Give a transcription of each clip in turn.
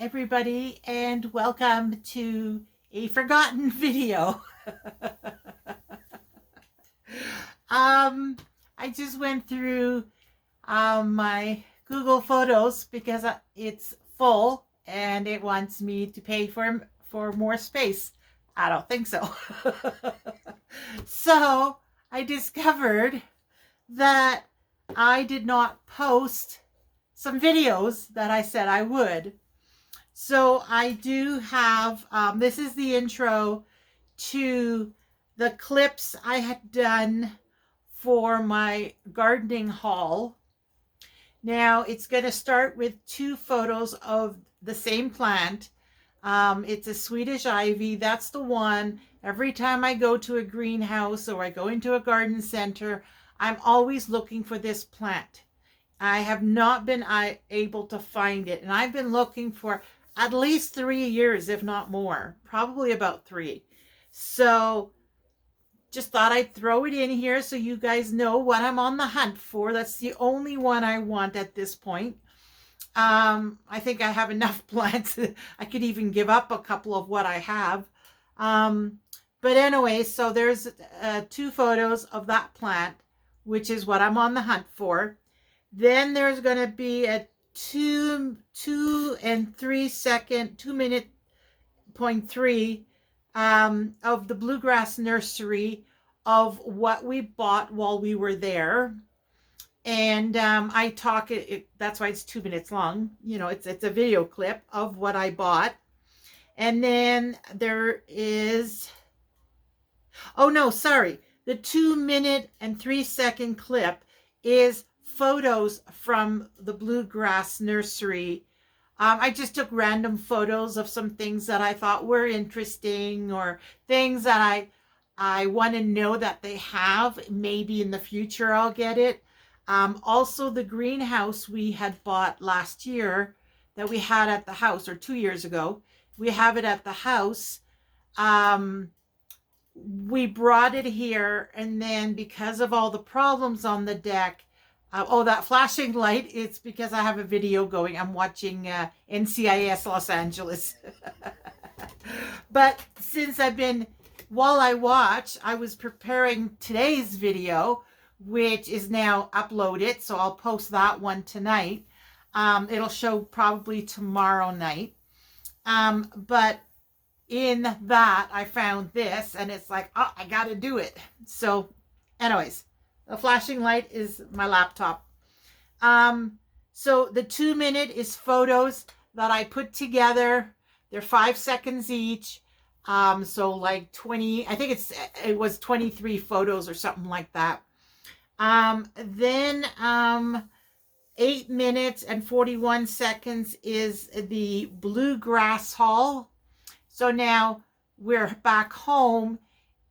everybody, and welcome to a forgotten video. um, I just went through my Google Photos because it's full and it wants me to pay for more space. I don't think so. So I discovered that I did not post some videos that I said I would. So I do have, this is the intro to the clips I had done for my gardening haul. Now it's going to start with two photos of the same plant. It's a Swedish ivy. That's the one. Every time I go to a greenhouse or I go into a garden center, I'm always looking for this plant. I have not been able to find it, and I've been looking for at least 3 years, if not more, probably about 3. So just thought I'd throw it in here so you guys know what I'm on the hunt for. That's the only one I want at this point. I think I have enough plants. I could even give up a couple of what I have. But anyway, so there's 2 photos of that plant, which is what I'm on the hunt for. Then there's going to be a 2 and 3 second, 2-minute 0.3 of the Blue Grass Nursery of what we bought while we were there. And I talk it, that's why it's 2 minutes long. You know, it's a video clip of what I bought. And then there is, oh no, sorry, the 2-minute and 3-second clip is photos from the Blue Grass Nursery. I just took random photos of some things that I thought were interesting, or things that I want to know that they have. Maybe in the future I'll get it. Also, the greenhouse we had bought last year that we had at the house, or 2 years ago, we have it at the house. We brought it here, and then because of all the problems on the deck, oh, that flashing light, it's because I have a video going. I'm watching NCIS Los Angeles. But since while I watch, I was preparing today's video, which is now uploaded. So I'll post that one tonight. It'll show probably tomorrow night. But in that, I found this, and it's like, oh, I got to do it. So anyways, the flashing light is my laptop. So the 2-minute is photos that I put together. They're 5 seconds each. So like 20, I think it was 23 photos or something like that. Then 8 minutes and 41 seconds is the bluegrass haul. So now we're back home,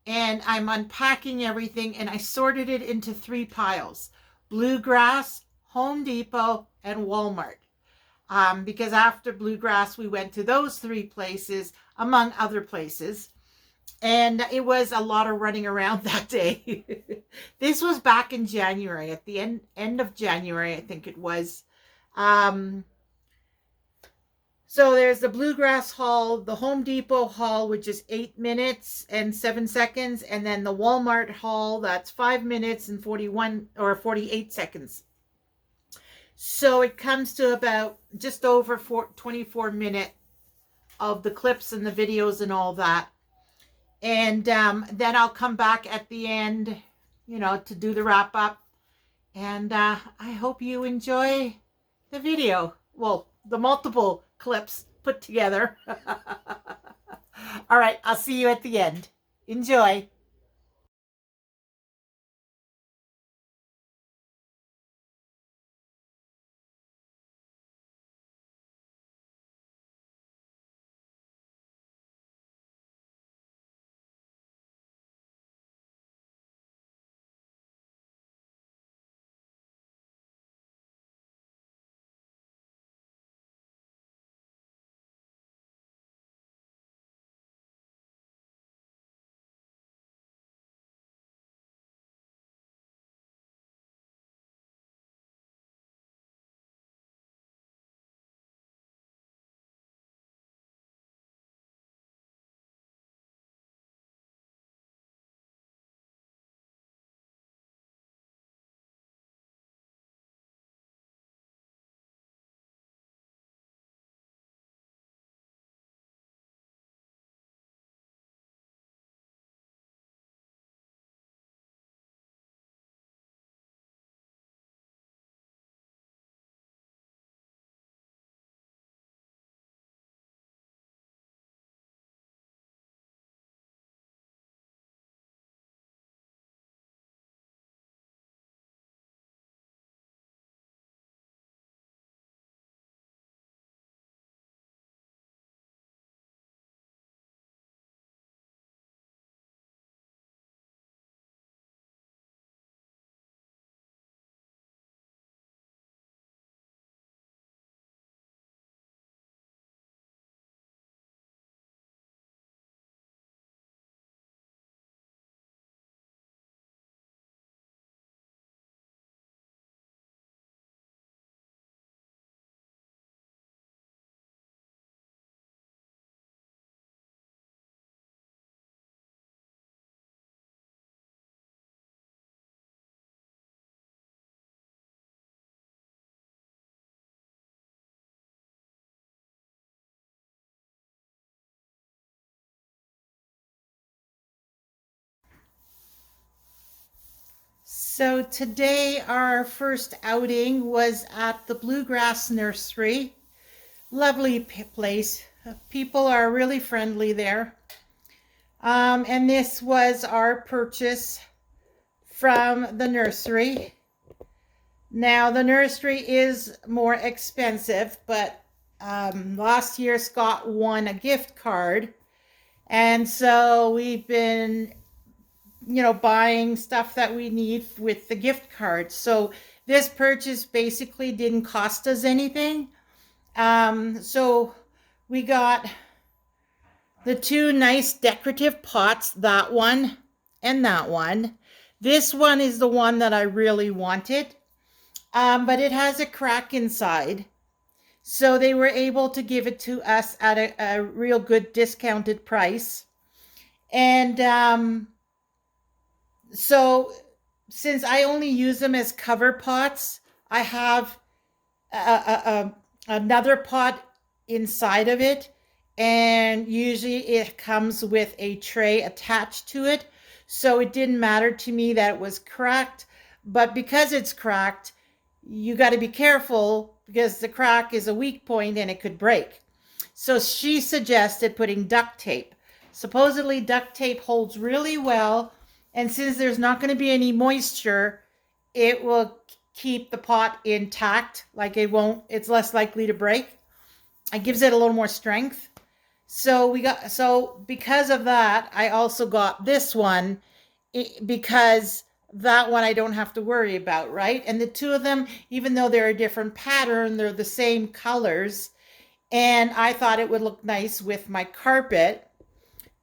and I'm unpacking everything, and I sorted it into 3 piles: Bluegrass, Home Depot, and Walmart. Because after Bluegrass, we went to those 3 places, among other places. And it was a lot of running around that day. This was back in January, at the end of January, I think it was. So there's the Bluegrass haul, the Home Depot haul, which is 8 minutes and 7 seconds, and then the Walmart haul, that's 5 minutes and 41 or 48 seconds. So it comes to about just over 24 minutes of the clips and the videos and all that. And then I'll come back at the end, you know, to do the wrap up. And I hope you enjoy the video. Well, the multiple clips put together. All right, I'll see you at the end. Enjoy. So today our first outing was at the Blue Grass Nursery. Lovely place. People are really friendly there. And this was our purchase from the nursery. Now the nursery is more expensive, but last year Scott won a gift card. And so we've been buying stuff that we need with the gift card. So this purchase basically didn't cost us anything. So we got the two nice decorative pots, that one and that one. This one is the one that I really wanted, but it has a crack inside. So they were able to give it to us at a real good discounted price. And so since I only use them as cover pots, I have another pot inside of it, and usually it comes with a tray attached to it. So it didn't matter to me that it was cracked, but because it's cracked, you got to be careful because the crack is a weak point and it could break. So she suggested putting duct tape. Supposedly duct tape holds really well, and since there's not going to be any moisture, it will keep the pot intact. Like it's less likely to break. It gives it a little more strength. So because of that, I also got this one because that one I don't have to worry about, right? And the two of them, even though they're a different pattern, they're the same colors. And I thought it would look nice with my carpet.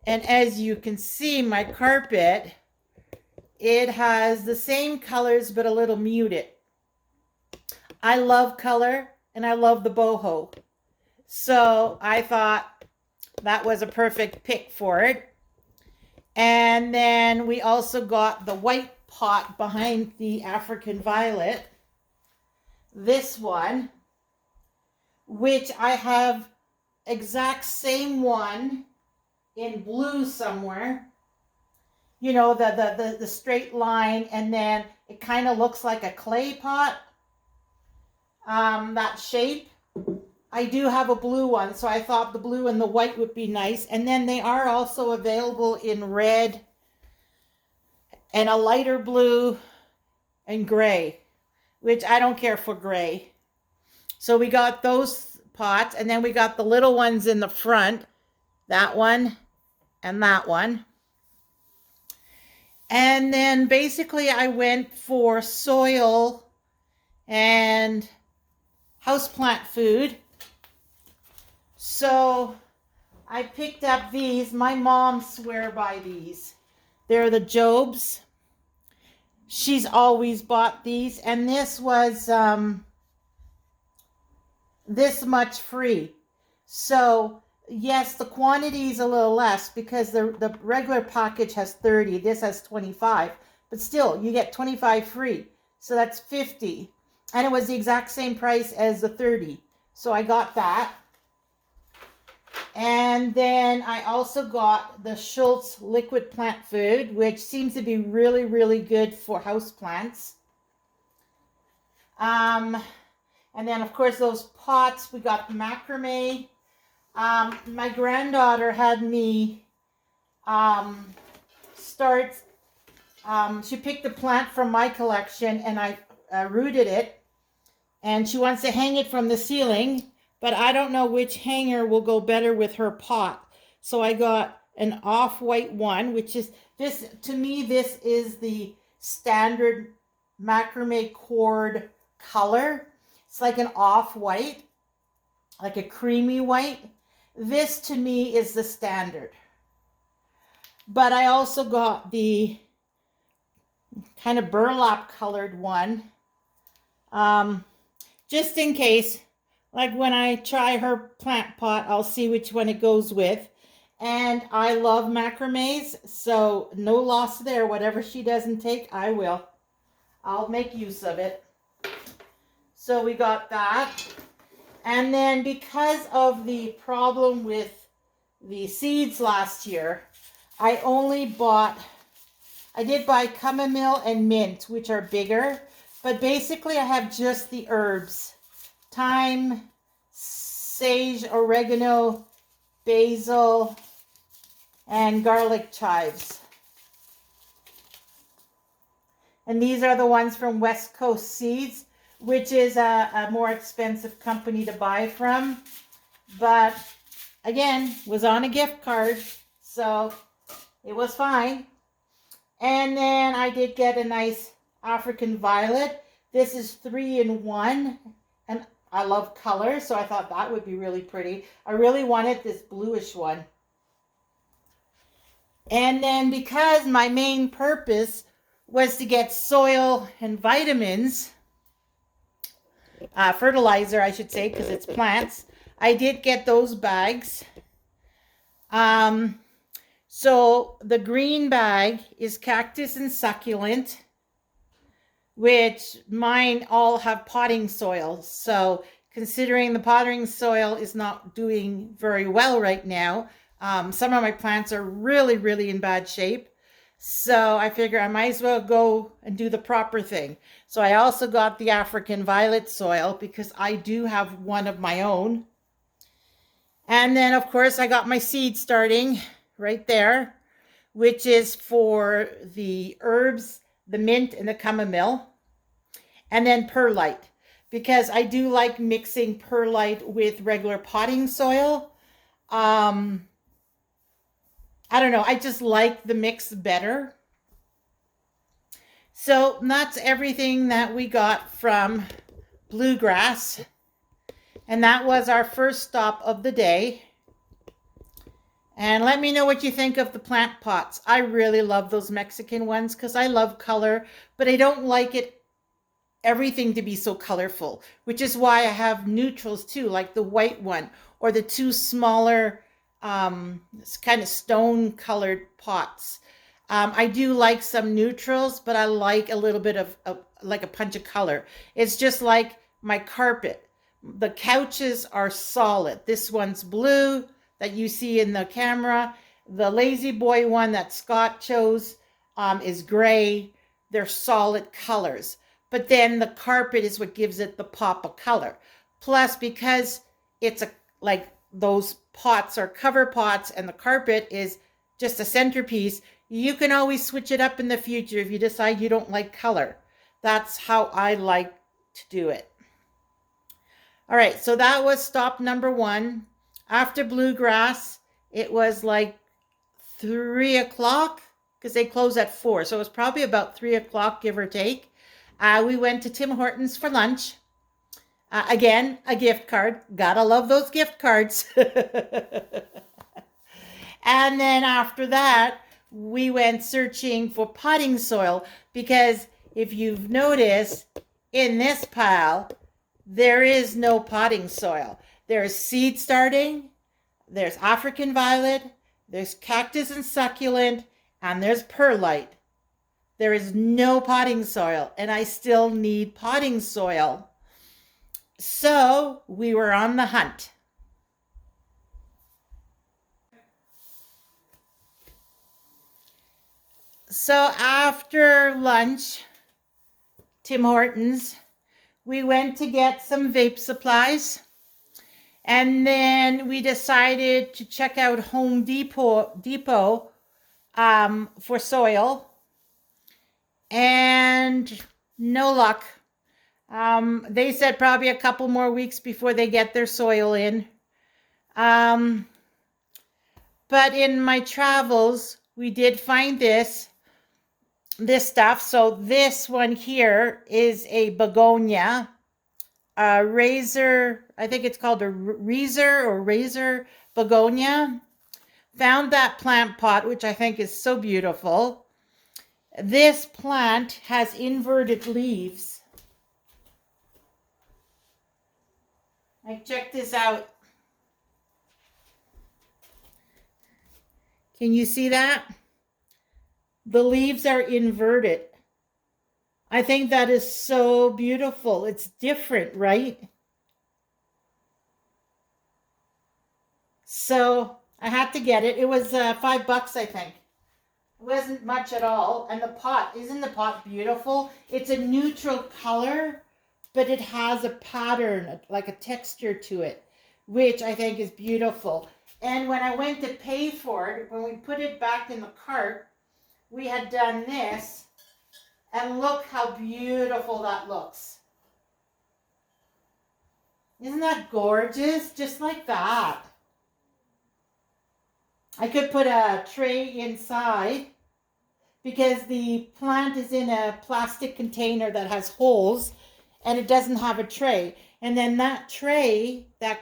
And as you can see, my carpet, it has the same colors, but a little muted. I love color and I love the boho. So I thought that was a perfect pick for it. And then we also got the white pot behind the African violet. This one, which I have exact same one in blue somewhere. You know, the straight line, and then it kind of looks like a clay pot. That shape. I do have a blue one, so I thought the blue and the white would be nice. And then they are also available in red and a lighter blue and gray, which I don't care for gray. So we got those pots, and then we got the little ones in the front, that one and that one. And then basically I went for soil and houseplant food. So I picked up these. My mom swears by these. They're the Jobs. She's always bought these. And this was this much free. So yes, the quantity is a little less because the regular package has 30. This has 25. But still, you get 25 free. So that's 50. And it was the exact same price as the 30. So I got that. And then I also got the Schultz liquid plant food, which seems to be really, really good for houseplants. And then, of course, those pots, we got macrame. My granddaughter had me she picked a plant from my collection, and I rooted it, and she wants to hang it from the ceiling, but I don't know which hanger will go better with her pot. So I got an off-white one, which is this. To me, this is the standard macrame cord color. It's like an off-white, like a creamy white. This to me is the standard. But I also got the kind of burlap colored one, just in case. Like when I try her plant pot, I'll see which one it goes with. And I love macrames, so no loss there. Whatever she doesn't take, I will. I'll make use of it. So we got that. And then because of the problem with the seeds last year, I I did buy chamomile and mint, which are bigger, but basically I have just the herbs. Thyme, sage, oregano, basil, and garlic chives. And these are the ones from West Coast Seeds, which is a more expensive company to buy from. But again, was on a gift card, so it was fine. And then I did get a nice African violet. This is 3-in-1, and I love color, so I thought that would be really pretty. I really wanted this bluish one. And then because my main purpose was to get soil and vitamins, fertilizer I should say, because it's plants, I did get those bags. So the green bag is cactus and succulent, which mine all have potting soil. So considering the potting soil is not doing very well right now, some of my plants are really, really in bad shape. So I figure I might as well go and do the proper thing. So I also got the African violet soil because I do have one of my own. And then of course I got my seed starting right there, which is for the herbs, the mint and the chamomile. And then perlite, because I do like mixing perlite with regular potting soil. I don't know, I just like the mix better. So that's everything that we got from Blue Grass. And that was our first stop of the day. And let me know what you think of the plant pots. I really love those Mexican ones because I love color, but I don't like everything to be so colorful, which is why I have neutrals too, like the white one or the two smaller kind of stone colored pots. I do like some neutrals, but I like a little bit of like a punch of color. It's just like my carpet. The couches are solid. This one's blue that you see in the camera. The Lazy Boy one that Scott chose is gray. They're solid colors. But then the carpet is what gives it the pop of color. Plus, because it's like those pots are cover pots and the carpet is just a centerpiece, you can always switch it up in the future if you decide you don't like color. That's how I like to do it. All right, so that was stop number 1. After Blue Grass, it was like 3 o'clock because they close at 4. So it was probably about 3 o'clock, give or take. We went to Tim Hortons for lunch. Again, a gift card. Gotta love those gift cards. And then after that, we went searching for potting soil because if you've noticed, in this pile, there is no potting soil. There's seed starting, there's African violet, there's cactus and succulent, and there's perlite. There is no potting soil, and I still need potting soil. So we were on the hunt. So after lunch, Tim Hortons, we went to get some vape supplies. And then we decided to check out Home Depot for soil. And no luck. They said probably a couple more weeks before they get their soil in. But in my travels, we did find this stuff. So this one here is a begonia, razor, I think it's called a razor begonia. Found that plant pot, which I think is so beautiful. This plant has inverted leaves. Like, check this out. Can you see that? The leaves are inverted. I think that is so beautiful. It's different, right? So I had to get it. It was $5, I think. It wasn't much at all. And the pot, isn't the pot beautiful? It's a neutral color, but it has a pattern, like a texture to it, which I think is beautiful. And when I went to pay for it, when we put it back in the cart, we had done this. And look how beautiful that looks. Isn't that gorgeous? Just like that. I could put a tray inside because the plant is in a plastic container that has holes and it doesn't have a tray. And then that tray, that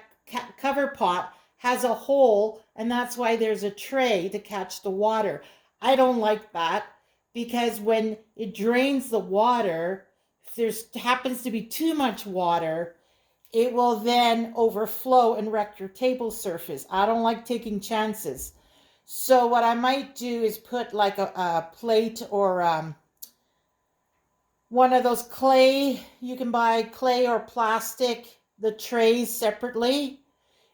cover pot, has a hole, and that's why there's a tray to catch the water. I don't like that because when it drains the water, if there happens to be too much water, it will then overflow and wreck your table surface. I don't like taking chances. So what I might do is put like a plate or one of those clay. You can buy clay or plastic, the trays separately.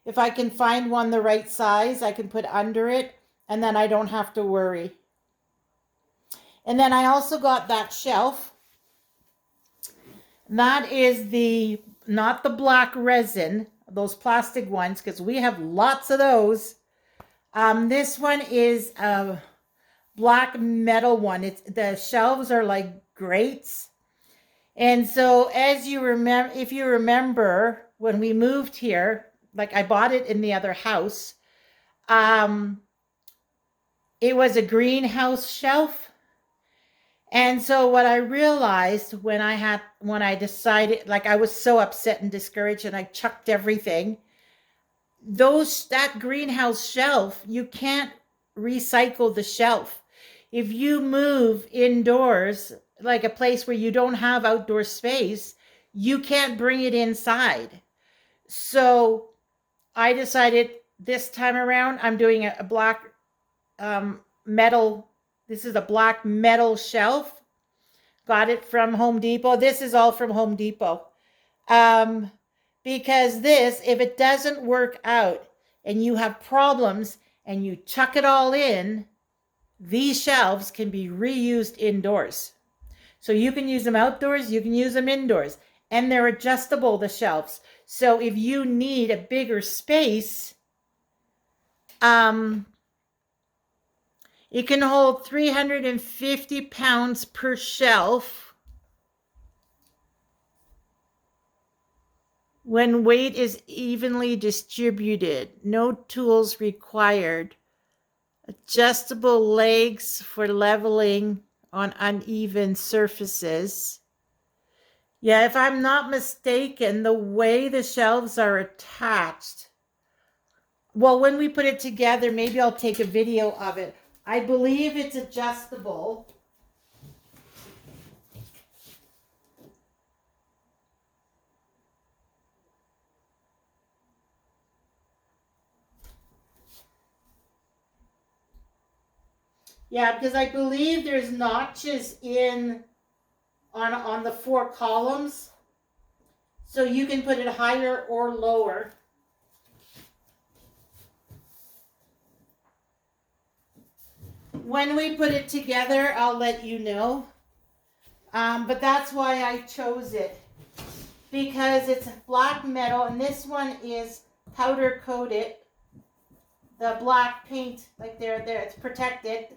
If I can find one the right size, I can put under it, and then I don't have to worry. And then I also got that shelf. That is not the black resin, those plastic ones, because we have lots of those. This one is a black metal one. The shelves are like grates. And so as you remember, if you remember when we moved here, like I bought it in the other house, it was a greenhouse shelf. And so what I realized when I decided, like I was so upset and discouraged and I chucked everything, that greenhouse shelf, you can't recycle the shelf. If you move indoors, like a place where you don't have outdoor space, you can't bring it inside. So I decided this time around, I'm doing a black metal. This is a black metal shelf. Got it from Home Depot. This is all from Home Depot. Because this, if it doesn't work out and you have problems and you chuck it all in, these shelves can be reused indoors. So you can use them outdoors, you can use them indoors. And they're adjustable, the shelves. So if you need a bigger space, it can hold 350 pounds per shelf when weight is evenly distributed. No tools required. Adjustable legs for leveling on uneven surfaces. Yeah, if I'm not mistaken, the way the shelves are attached, well, when we put it together, maybe I'll take a video of it. I believe it's adjustable. Yeah, because I believe there's notches on the 4 columns. So you can put it higher or lower. When we put it together, I'll let you know. But that's why I chose it. Because it's black metal, and this one is powder coated. The black paint, like there, it's protected.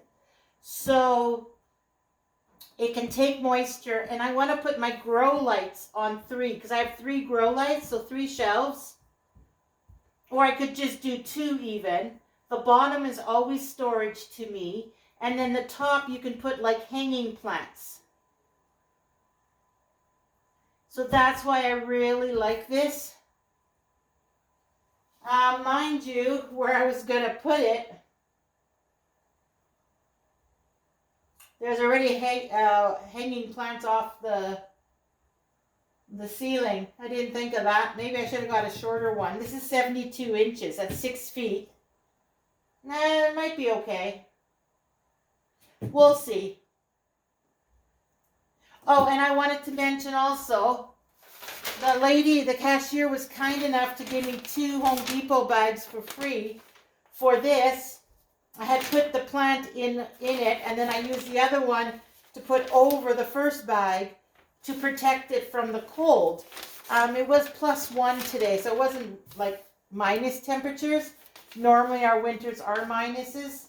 So it can take moisture. And I want to put my grow lights on 3, because I have 3 grow lights, so 3 shelves. Or I could just do 2 even. The bottom is always storage to me. And then the top you can put like hanging plants. So that's why I really like this. Mind you, where I was going to put it, there's already hanging plants off the ceiling. I didn't think of that. Maybe I should have got a shorter one. This is 72 inches. That's 6 feet. Nah, it might be okay. We'll see. Oh, and I wanted to mention also, the lady, the cashier, was kind enough to give me 2 Home Depot bags for free for this. I had put the plant in it, and then I used the other one to put over the first bag to protect it from the cold. It was +1 today, so it wasn't like minus temperatures. Normally our winters are minuses.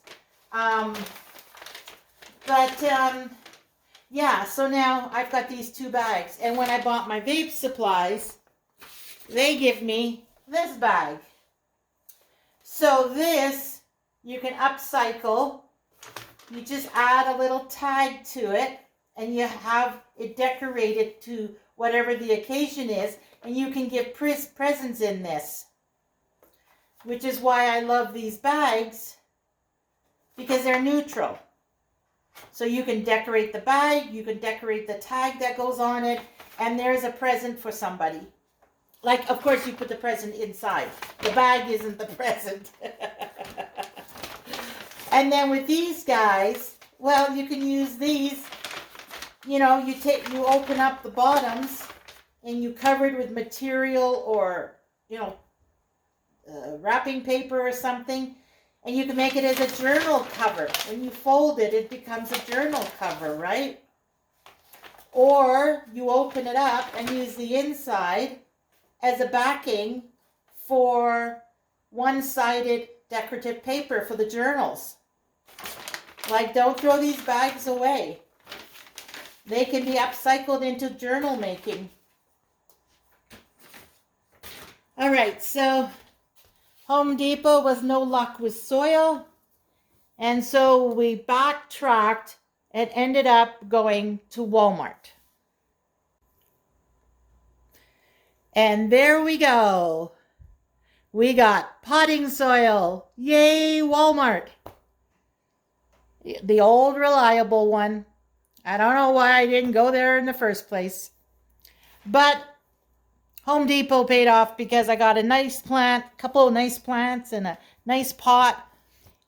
Yeah, so now I've got these 2 bags. And when I bought my vape supplies, they give me this bag. So this, you can upcycle. You just add a little tag to it, and you have it decorated to whatever the occasion is, and you can give presents in this. Which is why I love these bags, because they're neutral. So you can decorate the bag, you can decorate the tag that goes on it, and there's a present for somebody. Like, of course, you put the present inside. The bag isn't the present. And then with these guys, well, you can use these. You know, you open up the bottoms, and you cover it with material or, you know, wrapping paper or something, and you can make it as a journal cover. When you fold it, it becomes a journal cover, right? Or you open it up and use the inside as a backing for one-sided decorative paper for the journals. Like, don't throw these bags away. They can be upcycled into journal making. All right, so Home Depot was no luck with soil, and so we backtracked and ended up going to Walmart. And there we go. We got potting soil. Yay, Walmart. The old reliable one. I don't know why I didn't go there in the first place. But Home Depot paid off because I got a nice plant, a couple of nice plants, and a nice pot.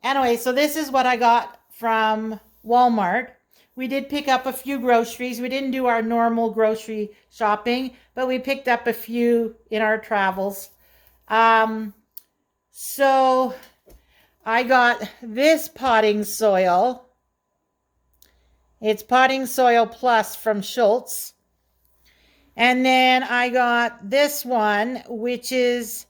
Anyway, so this is what I got from Walmart. We did pick up a few groceries. We didn't do our normal grocery shopping, but we picked up a few in our travels. So I got this potting soil. It's Potting Soil Plus from Schultz. And then I got this one, which is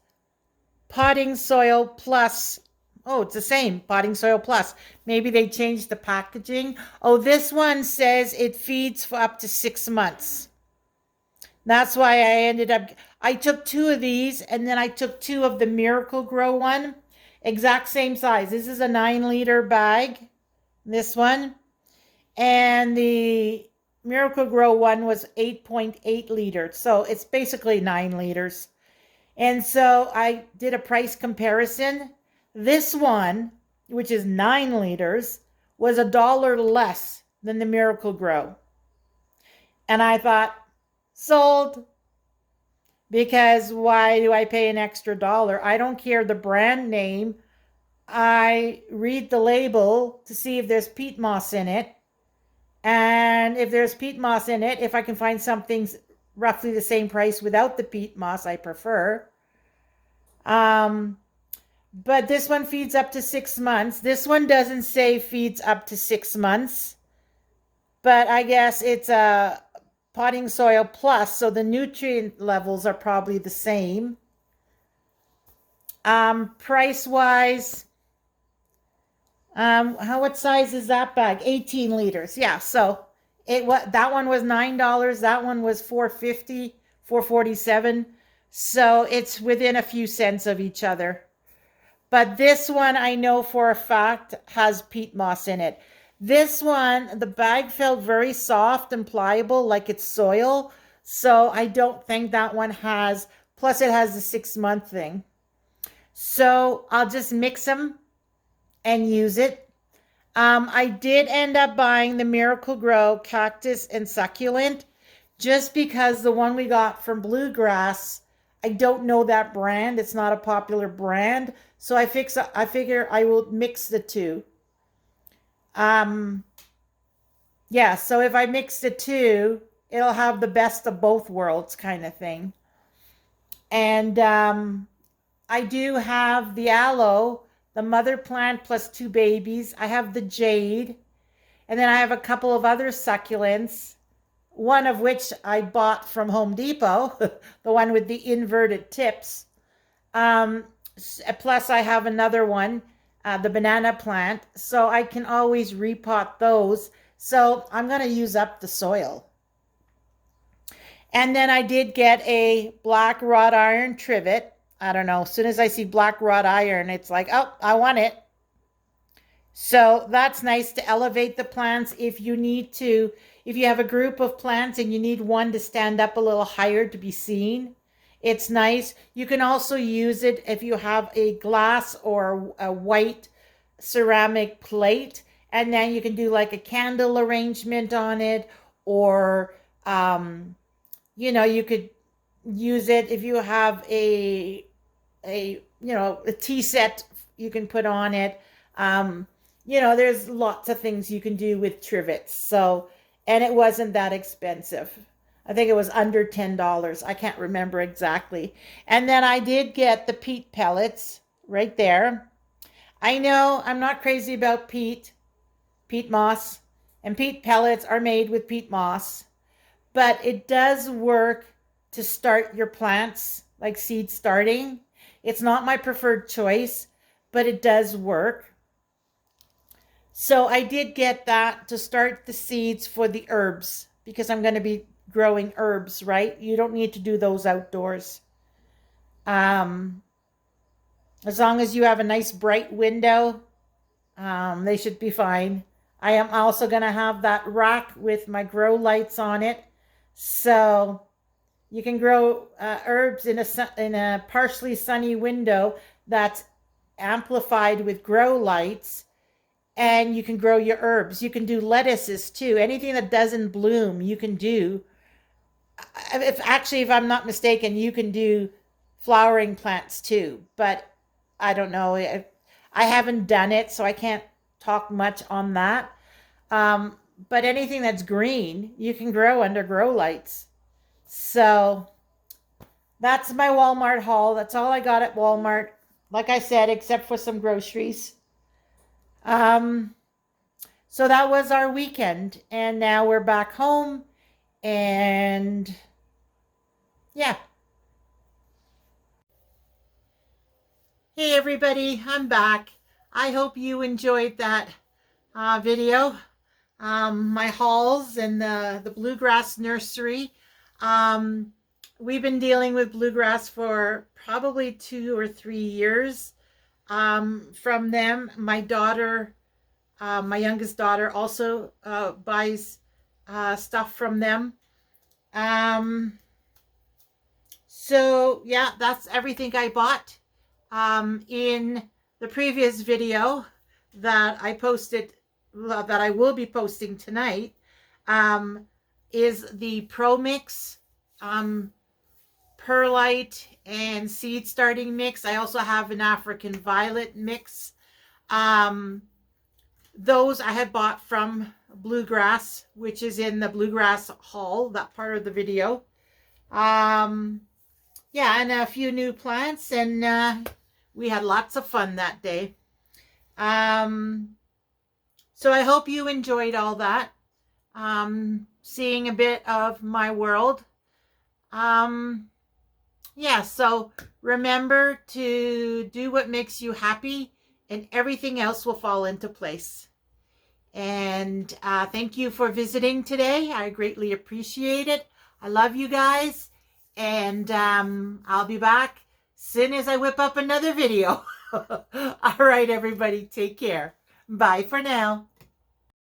Potting Soil Plus. Oh, it's the same, Potting Soil Plus. Maybe they changed the packaging. Oh, this one says it feeds for up to 6 months. That's why I took 2 of these, and then I took 2 of the Miracle Grow one. Exact same size. This is a 9-liter bag, this one. And the Miracle Grow one was 8.8 liters. So it's basically 9 liters. And so I did a price comparison. This one, which is 9 liters, was $1 less than the Miracle Grow. And I thought, sold. Because why do I pay an extra $1? I don't care the brand name. I read the label to see if there's peat moss in it. And if there's peat moss in it, if I can find something roughly the same price without the peat moss, I prefer. But this one feeds up to 6 months. This one doesn't say feeds up to 6 months. But I guess it's a Potting Soil Plus, so the nutrient levels are probably the same. Price-wise, what size is that bag? 18 liters. Yeah, so that one was $9. That one was $4.50, $4.47. So it's within a few cents of each other. But this one I know for a fact has peat moss in it. This one, the bag felt very soft and pliable like it's soil. So I don't think that one has, plus it has the 6-month thing. So I'll just mix them and use it. I did end up buying the Miracle Grow Cactus and Succulent just because the one we got from Blue Grass, I don't know that brand. It's not a popular brand. So I figure I will mix the two. Yeah, so if I mix the two, it'll have the best of both worlds kind of thing. And I do have the aloe, the mother plant plus 2 babies. I have the jade. And then I have a couple of other succulents, one of which I bought from Home Depot, the one with the inverted tips. Plus I have another one, the banana plant, so I can always repot those. So I'm going to use up the soil. And then I did get a black wrought iron trivet. I don't know, as soon as I see black wrought iron, it's like, oh, I want it. So that's nice to elevate the plants if you need to. If you have a group of plants and you need one to stand up a little higher to be seen, it's nice. You can also use it if you have a glass or a white ceramic plate, and then you can do like a candle arrangement on it, or you know, you could use it if you have a tea set you can put on it. You know, there's lots of things you can do with trivets. So, and it wasn't that expensive. I think it was under $10. I can't remember exactly. And then I did get the peat pellets right there. I know I'm not crazy about peat moss, and peat pellets are made with peat moss, but it does work to start your plants, like seed starting. It's not my preferred choice, but it does work. So I did get that to start the seeds for the herbs, because I'm going to be growing herbs, right? You don't need to do those outdoors. As long as you have a nice bright window, they should be fine. I am also going to have that rack with my grow lights on it. So you can grow herbs in a partially sunny window that's amplified with grow lights. And you can grow your herbs. You can do lettuces too. Anything that doesn't bloom, you can do. If I'm not mistaken, you can do flowering plants too. But I don't know. I haven't done it, so I can't talk much on that. But anything that's green, you can grow under grow lights. So that's my Walmart haul. That's all I got at Walmart. Like I said, except for some groceries. So that was our weekend, and now we're back home, and yeah. Hey everybody, I'm back. I hope you enjoyed that video, my hauls and the Blue Grass Nursery. We've been dealing with bluegrass for probably 2 or 3 years. From them. My daughter, my youngest daughter, also buys stuff from them. So yeah, that's everything I bought. In the previous video that I posted, that I will be posting tonight, is the Pro Mix perlite and seed starting mix. I also have an African violet mix. Those I had bought from Bluegrass, which is in the Bluegrass haul, that part of the video. Yeah, and a few new plants, and we had lots of fun that day. So I hope you enjoyed all that, seeing a bit of my world. Yeah, so remember to do what makes you happy, and everything else will fall into place. And thank you for visiting today. I greatly appreciate it. I love you guys, and I'll be back soon as I whip up another video. All right, everybody, take care. Bye for now.